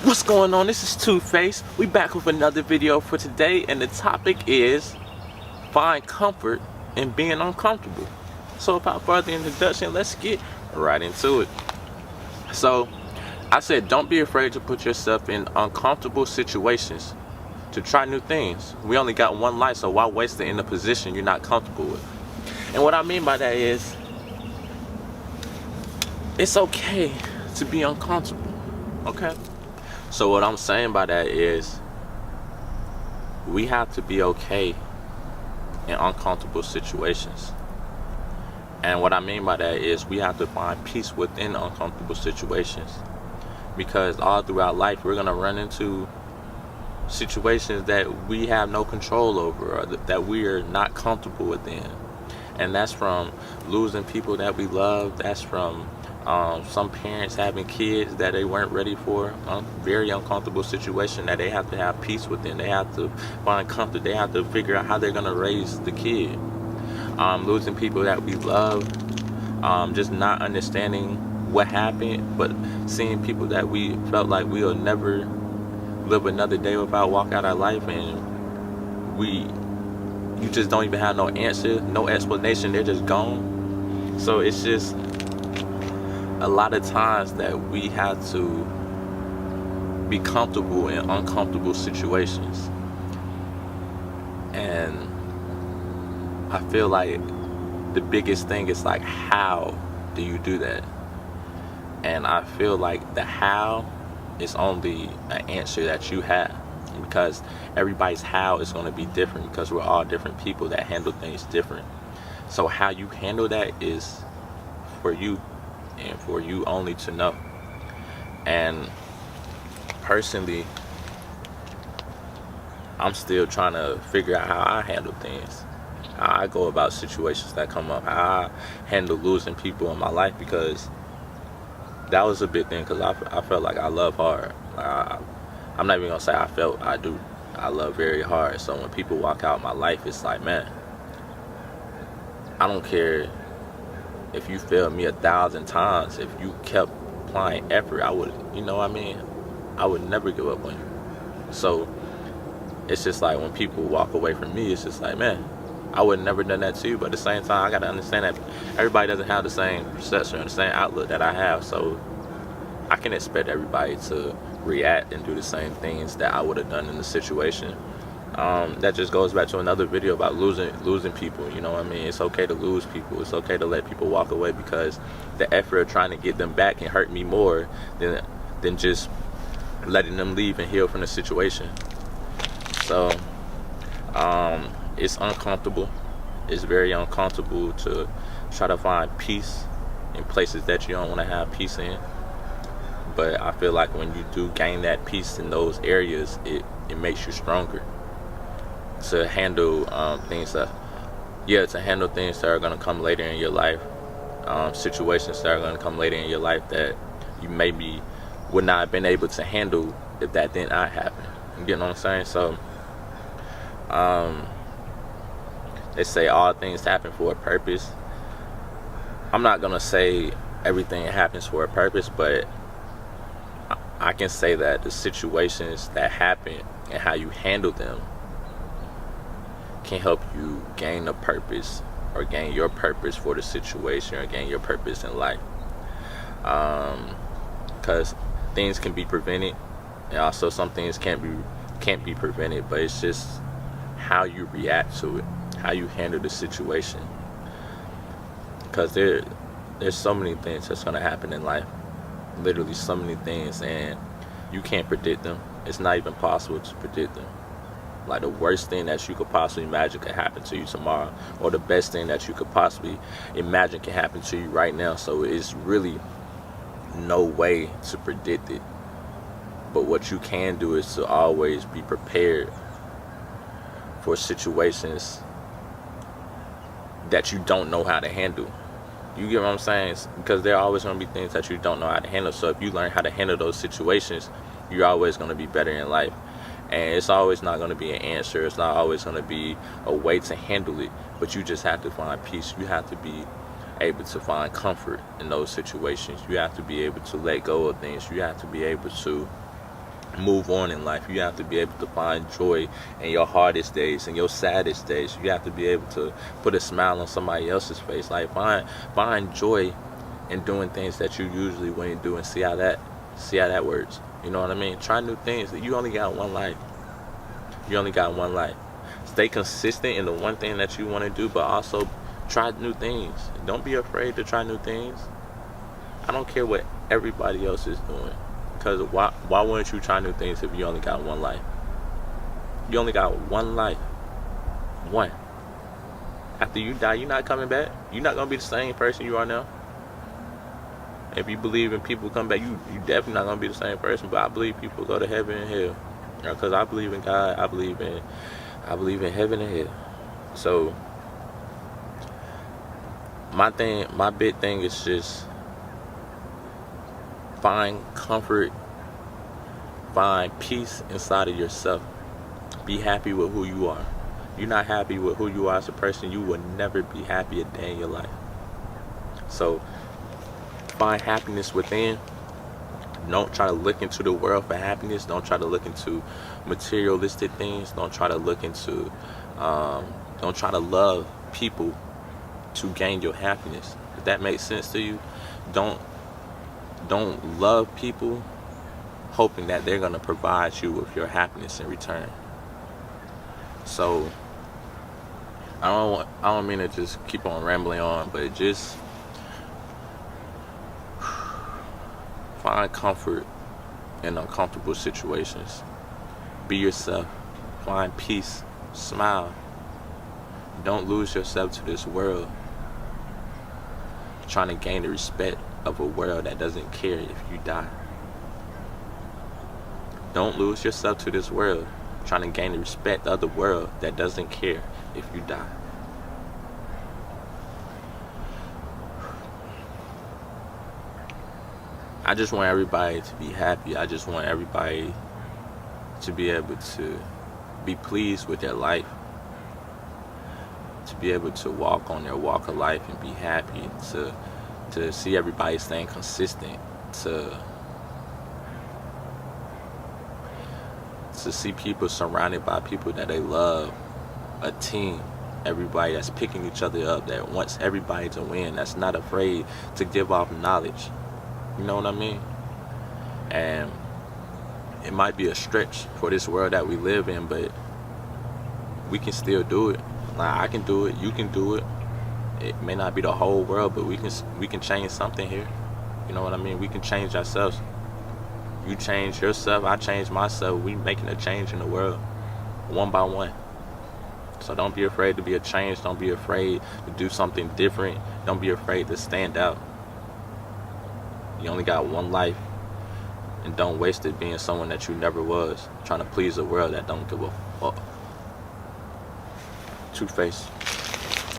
What's going on? This is Two-Face. We back with another video for today, and the topic is find comfort in being uncomfortable. So without further introduction, let's get right into it. So I said don't be afraid to put yourself in uncomfortable situations to try new things. We only got one life, so why waste it in a position you're not comfortable with? And what I mean by that is it's okay to be uncomfortable, okay? So what I'm saying by that is we have to be okay in uncomfortable situations. And what I mean by that is we have to find peace within uncomfortable situations. Because all throughout life we're going to run into situations that we have no control over or that we are not comfortable within. And that's from losing people that we love. That's from some parents having kids that they weren't ready for. Very uncomfortable situation that they have to have peace within. They have to find comfort. They have to figure out how they're going to raise the kid. Losing people that we love. Just not understanding what happened, but seeing people that we felt like we'll never live another day without walk out our life, and you just don't even have no answer, no explanation. They're just gone. So it's just a lot of times that we have to be comfortable in uncomfortable situations. And I feel like the biggest thing is like, how do you do that? And I feel like the how is only an answer that you have, because everybody's how is going to be different, because we're all different people that handle things different. So how you handle that is for you and for you only to know. And personally, I'm still trying to figure out how I handle things, how I go about situations that come up, how I handle losing people in my life, because that was a big thing. Because I felt like I love hard. I'm not even gonna say I felt, I do. I love very hard. So when people walk out my life, it's like, man, I don't care if you failed me 1,000 times. If you kept applying effort, I would, you know what I mean? I would never give up on you. So it's just like when people walk away from me, it's just like, man, I would never done that to you. But at the same time, I gotta understand that everybody doesn't have the same perception or the same outlook that I have. So I can expect everybody to react and do the same things that I would have done in the situation. That just goes back to another video about losing people. You know what I mean? It's okay to lose people. It's okay to let people walk away, because the effort of trying to get them back can hurt me more than just letting them leave and heal from the situation. So it's uncomfortable. It's very uncomfortable to try to find peace in places that you don't want to have peace in. But I feel like when you do gain that peace in those areas, it makes you stronger to handle things that are going to come later in your life, situations that are going to come later in your life that you maybe would not have been able to handle if that did not happen. You get what I'm saying? So they say all things happen for a purpose. I'm not going to say everything happens for a purpose, but I can say that the situations that happen and how you handle them can help you gain a purpose, or gain your purpose for the situation, or gain your purpose in life. Because things can be prevented, and also some things can't be prevented. But it's just how you react to it, how you handle the situation. Because there's so many things that's gonna happen in life. Literally so many things, and you can't predict them. It's not even possible to predict them. Like the worst thing that you could possibly imagine could happen to you tomorrow, or the best thing that you could possibly imagine can happen to you right now. So it's really no way to predict it. But what you can do is to always be prepared for situations that you don't know how to handle. You get what I'm saying? Because there are always going to be things that you don't know how to handle. So if you learn how to handle those situations, you're always going to be better in life. And it's always not going to be an answer. It's not always going to be a way to handle it. But you just have to find peace. You have to be able to find comfort in those situations. You have to be able to let go of things. You have to be able to move on in life. You have to be able to find joy in your hardest days and your saddest days. You have to be able to put a smile on somebody else's face. Like find joy in doing things that you usually wouldn't do, and see how that works. You know what I mean? Try new things. You only got one life. You only got one life. Stay consistent in the one thing that you want to do, but also try new things. Don't be afraid to try new things. I don't care what everybody else is doing. Because why wouldn't you try new things if you only got one life? You only got one life. One. After you die, you're not coming back. You're not going to be the same person you are now. If you believe in people come back, you definitely not going to be the same person. But I believe people go to heaven and hell. Because I believe in God. I believe in heaven and hell. So my big thing is just find comfort, find peace inside of yourself. Be happy with who you are. You're not happy with who you are as a person, you will never be happy a day in your life. So find happiness within. Don't try to look into the world for happiness. Don't try to look into materialistic things. Don't try to look into don't try to love people to gain your happiness. If that makes sense to you, don't love people hoping that they're going to provide you with your happiness in return. So I don't mean to just keep on rambling on, but just find comfort in uncomfortable situations. Be yourself. Find peace. Smile. Don't lose yourself to this world, trying to gain the respect of a world that doesn't care if you die. Don't lose yourself to this world, trying to gain the respect of the world that doesn't care if you die. I just want everybody to be happy. I just want everybody to be able to be pleased with their life, to be able to walk on their walk of life and be happy, to see everybody staying consistent, to see people surrounded by people that they love, a team, everybody that's picking each other up, that wants everybody to win, that's not afraid to give off knowledge. You know what I mean? And it might be a stretch for this world that we live in, but we can still do it. Like, I can do it, you can do it. It may not be the whole world, but we can change something here. You know what I mean? We can change ourselves. You change yourself, I change myself. We making a change in the world, one by one. So don't be afraid to be a change. Don't be afraid to do something different. Don't be afraid to stand out. You only got one life, and don't waste it being someone that you never was, trying to please a world that don't give a fuck. Two-Face.